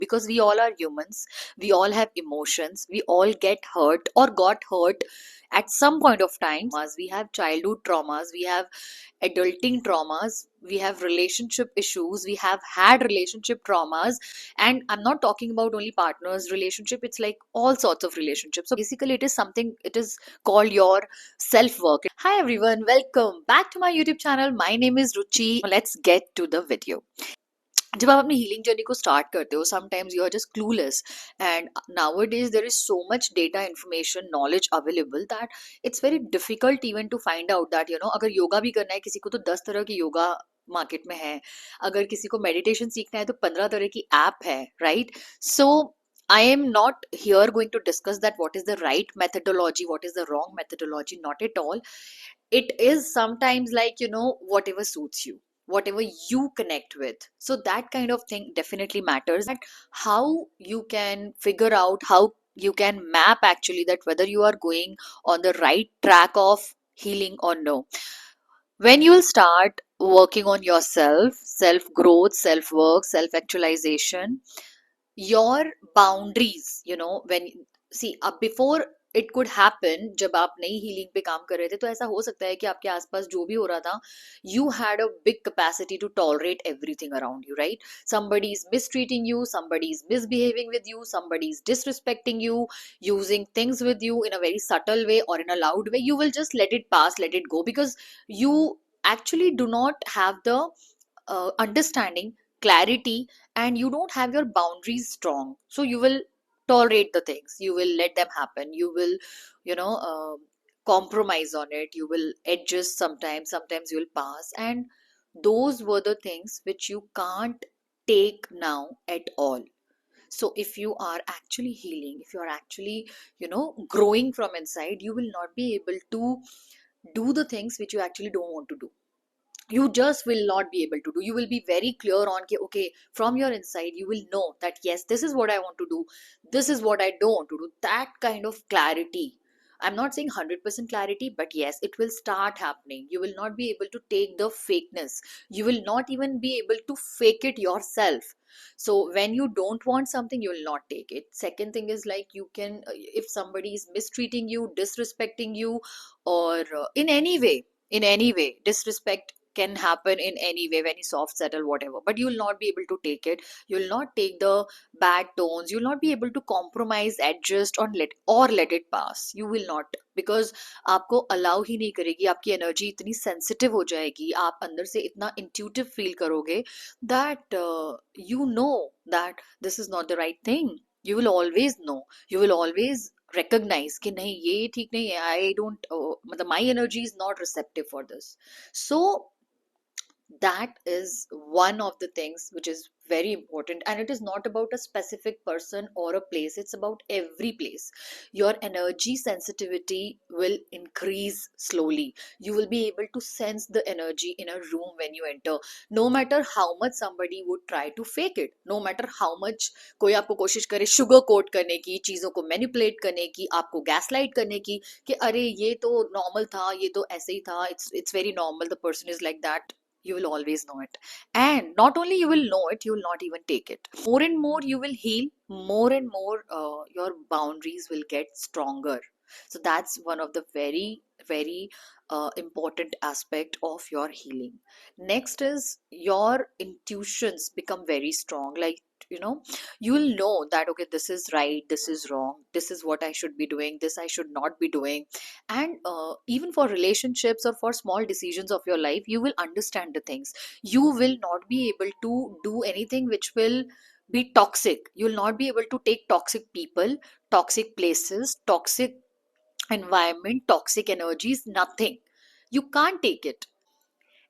because we all are humans, we all have emotions, we all get hurt or got hurt at some point of time. As we have childhood traumas, we have adulting traumas, we have relationship issues, we have had relationship traumas. And I'm not talking about only partners relationship, it's like all sorts of relationships. So basically it is something, it is called your self work. Hi everyone, welcome back to my YouTube channel. My name is Ruchi. Let's get to the video. जब आप अपनी healing journey को start करते हो, sometimes you are just clueless, and nowadays there is so much data information knowledge available that it's very difficult even to find out that अगर योगा भी करना है किसी को तो 10 तरह की योगा मार्केट में है, अगर किसी को मेडिटेशन सीखना है तो 15 तरह की ऐप है, right? So I am not here going to discuss that what is the right methodology, what is the wrong methodology, not at all. It is sometimes like, whatever suits you, whatever you connect with. So that kind of thing definitely matters. That how you can figure out, how you can map actually that whether you are going on the right track of healing or no. When you will start working on yourself, self growth, self work, self actualization, your boundaries, when see before it could happen, जब आप नई healing पे काम कर रहे थे तो ऐसा हो सकता है कि आपके आसपास जो भी हो रहा था, you had a big capacity to tolerate everything around you, right? Somebody is mistreating you, somebody is misbehaving with you, somebody is disrespecting you, using things with you in a very subtle way or in a loud way. You will just let it pass, let it go, because you actually do not have the understanding, clarity, and you don't have your boundaries strong. So you will tolerate the things, you will let them happen, you will you know uh, compromise on it, you will adjust, sometimes you will pass. And those were the things which you can't take now at all. So if you are actually healing, if you are actually growing from inside, you will not be able to do the things which you actually don't want to do. You just will not be able to do. You will be very clear on okay, from your inside you will know that yes, this is what I want to do, this is what I don't want to do. That kind of clarity, I'm not saying 100% clarity, but yes, it will start happening. You will not be able to take the fakeness, you will not even be able to fake it yourself. So when you don't want something, you will not take it. Second thing is like, you can if somebody is mistreating you, disrespecting you, or in any way disrespect can happen in any way, very soft, subtle, whatever, but you will not be able to take it. You will not take the bad tones, you will not be able to compromise, adjust, or let it pass. You will not, because आपको allow ही नहीं करेगी, आपकी energy इतनी sensitive हो जाएगी, आप अंदर से इतना इंट्यूटिव फील करोगे that you know that this is not the right thing. You will always know, you will always recognize कि नहीं, ये ठीक नहीं है, I don't मतलब my energy is not receptive for this. So that is one of the things which is very important, and it is not about a specific person or a place, it's about every place. Your energy sensitivity will increase slowly. You will be able to sense the energy in a room when you enter, no matter how much somebody would try to fake it, no matter how much कोई आपको कोशिश करे sugar coat करने की, चीज़ों को manipulate करने की, आपको गैसलाइट करने की कि अरे ये तो नॉर्मल था, ये तो ऐसे ही था, it's very normal, the person is like that. You will always know it. And not only you will know it, you will not even take it. More and more you will heal, more and more your boundaries will get stronger. So that's one of the very, very important aspect of your healing. Next is your intuitions become very strong. Like, you will know that okay, this is right, this is wrong, this is what I should be doing, this I should not be doing. And even for relationships or for small decisions of your life, you will understand the things. You will not be able to do anything which will be toxic. You will not be able to take toxic people, toxic places, toxic environment, toxic energies, nothing. You can't take it.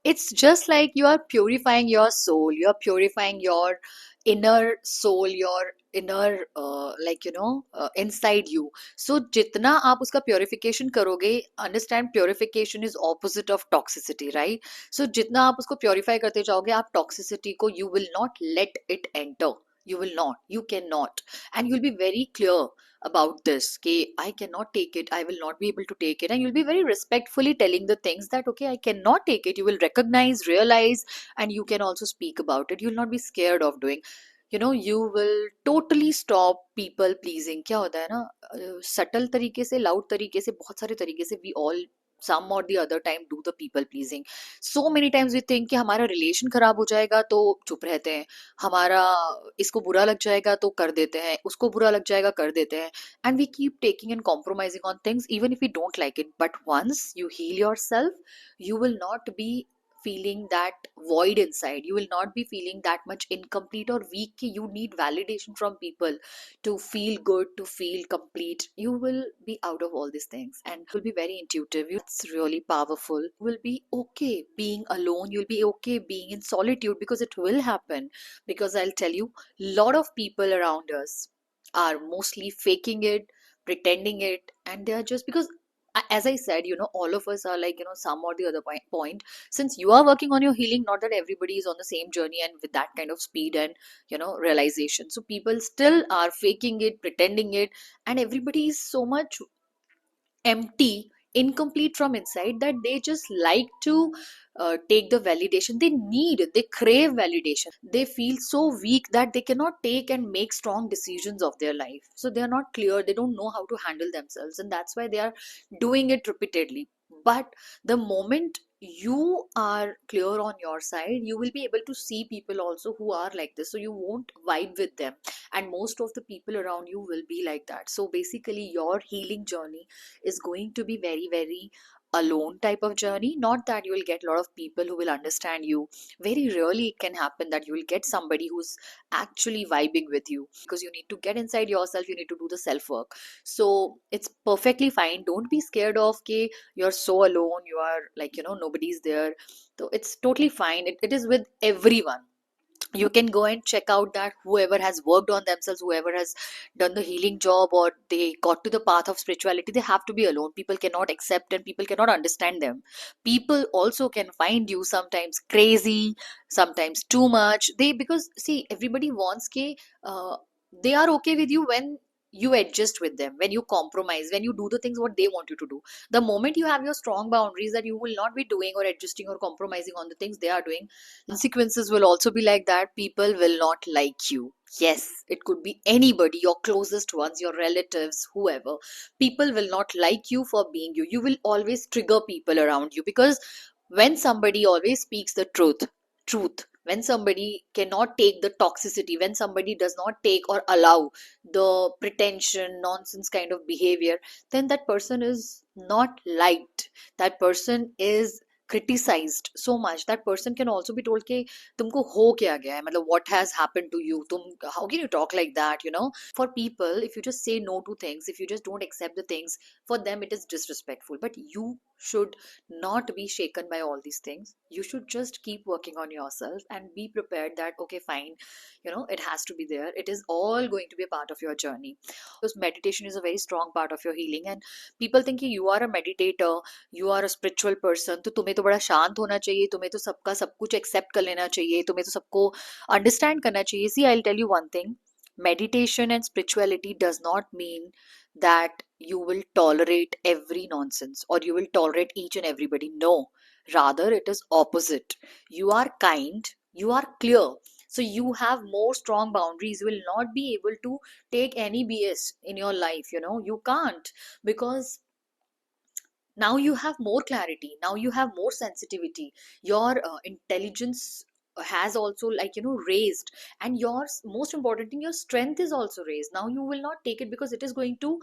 It's just like you are purifying your soul, you are purifying your inner soul, your inner inside you. So jitna aap uska purification karoge, understand purification is opposite of toxicity, right? So jitna aap usko purify karte jaoge, aap toxicity ko you will not let it enter. You will not, you cannot. And you'll be very clear about this कि I cannot take it, I will not be able to take it, and you'll be very respectfully telling the things that okay, I cannot take it. You will recognize, realize, and you can also speak about it. You'll not be scared of doing. you will totally stop people pleasing. क्या होता है ना, subtle तरीके से, loud तरीके से, बहुत सारे तरीके से we all some or the other time do the people pleasing. So many times we think कि हमारा रिलेशन खराब हो जाएगा तो चुप रहते हैं, हमारा इसको बुरा लग जाएगा तो कर देते हैं, उसको बुरा लग जाएगा कर देते हैं, and we keep taking and compromising on things even if we don't like it. But once you heal yourself, you will not be feeling that void inside. You will not be feeling that much incomplete or weak कि you need validation from people to feel good, to feel complete. You will be out of all these things and will be very intuitive. It's really powerful. You will be okay being alone. You'll be okay being in solitude because it will happen. Because I'll tell you, lot of people around us are mostly faking it, pretending it, and they are just because as I said, all of us are like, some or the other point. Since you are working on your healing, not that everybody is on the same journey and with that kind of speed and, realization. So people still are faking it, pretending it, and everybody is so much empty, incomplete from inside that they just like to take the validation. They crave validation. They feel so weak that they cannot take and make strong decisions of their life. So they are not clear, they don't know how to handle themselves, and that's why they are doing it repeatedly. But the moment you are clear on your side, you will be able to see people also who are like this, so you won't vibe with them, and most of the people around you will be like that. So basically your healing journey is going to be very, very alone type of journey. Not that you will get a lot of people who will understand you. Very rarely it can happen that you will get somebody who's actually vibing with you, because you need to get inside yourself, you need to do the self work. So it's perfectly fine. Don't be scared of ke you're so alone, you are like, nobody's there. So it's totally fine. It is with everyone. You can go and check out that whoever has worked on themselves, whoever has done the healing job, or they got to the path of spirituality, they have to be alone. People cannot accept and people cannot understand them. People also can find you sometimes crazy, sometimes too much. They, because see, everybody wants ke uh, they are okay with you when you adjust with them, when you compromise, when you do the things what they want you to do. The moment you have your strong boundaries that you will not be doing or adjusting or compromising on the things they are doing, consequences will also be like that. People will not like you. Yes, it could be anybody, your closest ones, your relatives, whoever. People will not like you for being you. You will always trigger people around you, because when somebody always speaks the truth, when somebody cannot take the toxicity, when somebody does not take or allow the pretension, nonsense kind of behavior, then that person is not liked. That person is criticized so much. That person can also be told कि तुमको हो क्या गया है, मतलब what has happened to you, तुम, how can you talk like that, for people, if you just say no to things, if you just don't accept the things, for them it is disrespectful. But you should not be shaken by all these things. You should just keep working on yourself and be prepared that okay, fine, it has to be there. It is all going to be a part of your journey, because meditation is a very strong part of your healing. And people think कि you are a meditator, you are a spiritual person, तो तुम्हें तो बड़ा शांत होना चाहिए, तुम्हें तो सबका सब कुछ एक्सेप्ट कर लेना चाहिए, तुम्हें तो सबको अंडरस्टैंड करना चाहिए. See, I will tell you one thing. Meditation and spirituality does not mean that you will tolerate every nonsense or you will tolerate each and everybody. No, rather it is opposite. You are kind, you are clear, so you have more strong boundaries. You will not be able to take any BS in your life. You can't, because now you have more clarity, now you have more sensitivity, your intelligence has also, like, raised, and your most important thing, your strength is also raised. Now you will not take it because it is going to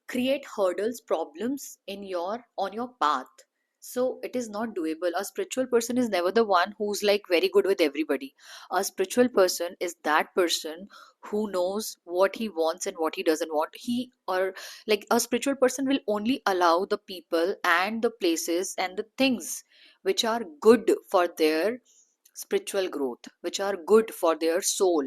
create hurdles, problems in your on your path. So it is not doable. A spiritual person is never the one who's like very good with everybody. A spiritual person is that person who knows what he wants and what he doesn't want. He, or like, a spiritual person will only allow the people and the places and the things which are good for their spiritual growth, which are good for their soul.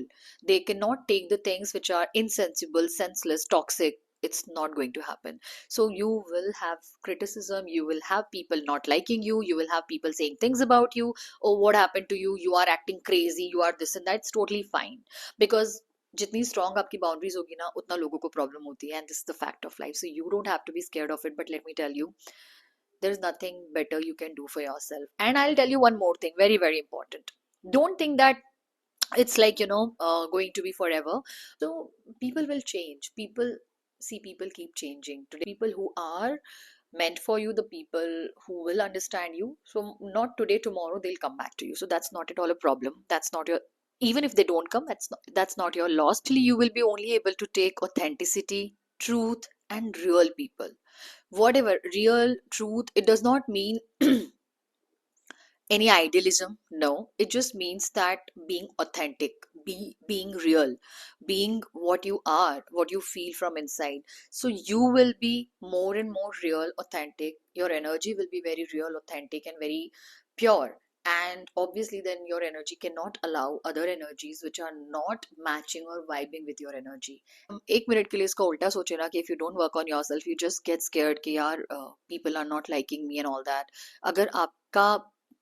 They cannot take the things which are insensible, senseless, toxic. It's not going to happen. So you will have criticism, you will have people not liking you, you will have people saying things about you. Oh, what happened to you, you are acting crazy, you are this and that. It's totally fine, because जितनी strong आपकी boundaries होगी ना, उतना लोगों को problem होती है, and this the fact of life. So you don't have to be scared of it. But let me tell you, there is nothing better you can do for yourself. And I'll tell you one more thing, very, very important. Don't think that It's like, going to be forever. So people will change. People keep changing. Today, people who are meant for you, the people who will understand you, so not today, tomorrow they'll come back to you. So that's not at all a problem. That's not your, even if they don't come, that's not your loss. You will be only able to take authenticity, truth, and real people. Whatever real truth, it does not mean any idealism. No, it just means that being authentic, being real, being what you are, what you feel from inside. So you will be more and more real, authentic. Your energy will be very real, authentic, and very pure. And obviously then your energy cannot allow other energies which are not matching or vibing with your energy. एक minute के लिए इसका उल्टा सोचे ना कि if you don't work on yourself you just get scared कि यार people are not liking me and all that. अगर आपका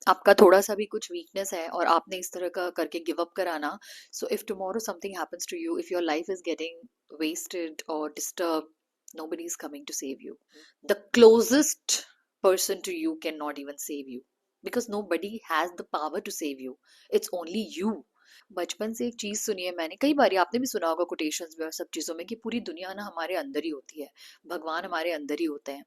आपका थोड़ा सा भी कुछ वीकनेस है और आपने इस तरह का करके गिव अप कराना, so if tomorrow something happens to you, if your life is getting wasted or disturbed, nobody is coming to save you. The closest person to you cannot even save you because nobody has the power to save you. It's only you. बचपन से एक चीज सुनी है मैंने, कई बार आपने भी सुना होगा कोटेशंस में और सब चीजों में, कि पूरी दुनिया ना हमारे अंदर ही होती है, भगवान हमारे अंदर ही होते हैं।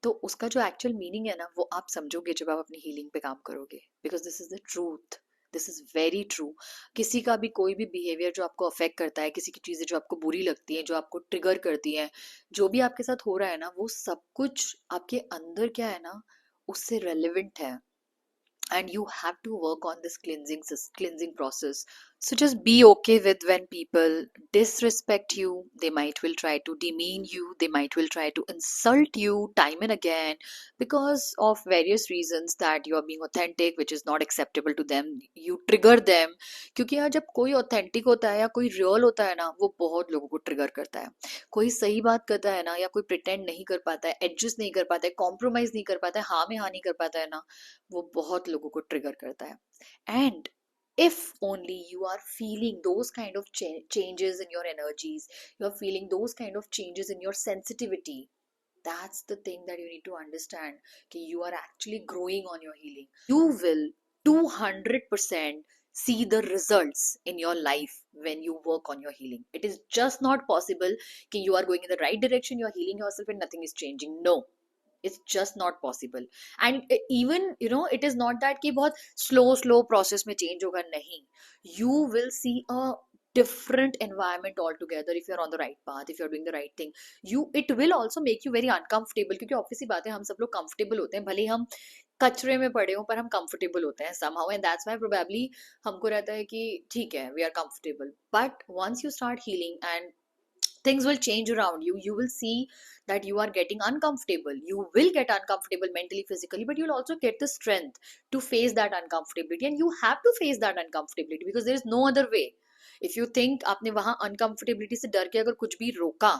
तो उसका जो एक्चुअल मीनिंग है ना, वो आप समझोगे जब आप अपनी हीलिंग पे काम करोगे, because this is the truth. This is very true. किसी का भी कोई भी बिहेवियर जो आपको अफेक्ट करता है, किसी की चीजें जो आपको बुरी लगती हैं, जो आपको ट्रिगर करती हैं, जो भी आपके साथ हो रहा है ना, वो सब कुछ आपके अंदर क्या है ना, उससे रेलिवेंट है। and you have to work on this cleansing process. So just be okay with when people disrespect you. They might will try to demean you, they might will try to insult you time and again because of various reasons, that you are being authentic which is not acceptable to them, you trigger them. क्योंकि यार जब कोई authentic होता है या कोई real होता है ना, वो बहुत लोगों को ट्रिगर करता है। कोई सही बात करता है ना, या कोई प्रिटेंड नहीं कर पाता है, एडजस्ट नहीं कर पाता है, कॉम्प्रोमाइज नहीं कर पाता है, हाँ में हाँ नहीं कर पाता है ना, वो बहुत लोगों को ट्रिगर करता है। And if only you are feeling those kind of changes in your energies, you are feeling those kind of changes in your sensitivity, that's the thing that you need to understand, that you are actually growing on your healing. You will 200% see the results in your life when you work on your healing. It is just not possible that you are going in the right direction, you are healing yourself and nothing is changing. No, it's just not possible. And even it is not that कि बहुत slow process में change होगा, नहीं. You will see a different environment altogether if you're on the right path, if you're doing the right thing. It will also make you very uncomfortable, क्योंकि obviously बात है, हम सब लोग comfortable होते हैं, भले ही हम कचरे में पड़े हो पर हम comfortable होते हैं somehow, and that's why probably हमको रहता है कि ठीक है, we are comfortable. But once you start healing and things will change around you, you will see that you are getting uncomfortable. You will get uncomfortable mentally, physically, but you'll also get the strength to face that uncomfortability. And you have to face that uncomfortability because there is no other way. If you think आपने वहां uncomfortability से डर के अगर कुछ भी रोका,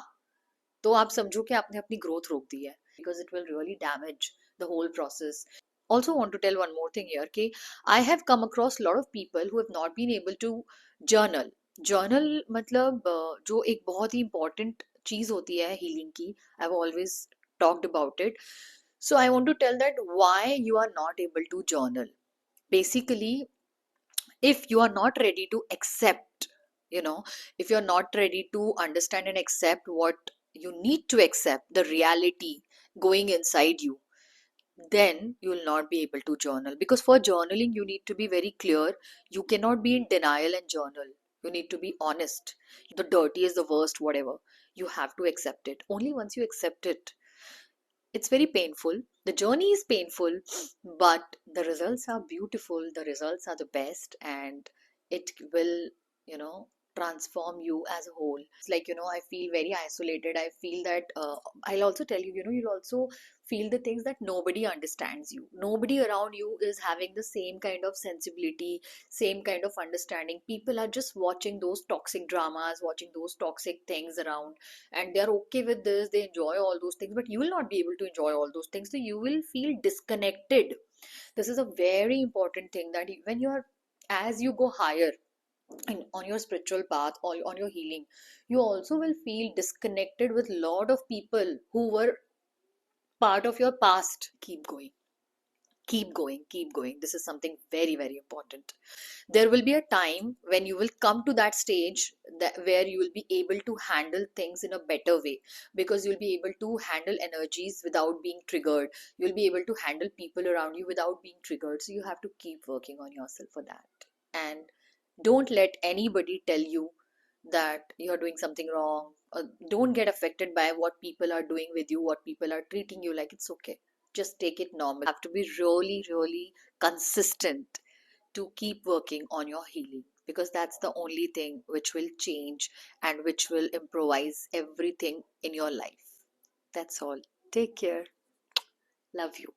तो आप समझो कि आपने अपनी growth रोक दी है, because it will really damage the whole process. Also want to tell one more thing here, कि I have come across a lot of people who have not been able to journal. Journal मतलब जो एक बहुत ही important चीज होती है healing की, I have always talked about it. So I want to tell that why you are not able to journal. Basically if you are not ready to accept, if you're not ready to understand and accept what you need to accept, the reality going inside you, then you will not be able to journal. Because for journaling you need to be very clear. You cannot be in denial and journal. You need to be honest. The dirty is the worst, whatever, you have to accept it. Only once you accept it, it's very painful, the journey is painful, but the results are beautiful, the results are the best, and it will you know transform you as a whole. It's like, I feel very isolated, I feel that I'll also tell you, you'll also feel the things that nobody understands you, nobody around you is having the same kind of sensibility, same kind of understanding. People are just watching those toxic dramas, watching those toxic things around, and they're okay with this, they enjoy all those things, but you will not be able to enjoy all those things, so you will feel disconnected. This is a very important thing, that when you are, as you go higher on your spiritual path or on your healing, you also will feel disconnected with lot of people who were part of your past. Keep going, keep going. This is something very, very important. There will be a time when you will come to that stage where you will be able to handle things in a better way, because you'll be able to handle energies without being triggered. You'll be able to handle people around you without being triggered. So you have to keep working on yourself for that. And don't let anybody tell you that you're doing something wrong. Don't get affected by what people are doing with you, what people are treating you like. It's okay. Just take it normal. You have to be really, really consistent to keep working on your healing, because that's the only thing which will change and which will improvise everything in your life. That's all. Take care. Love you.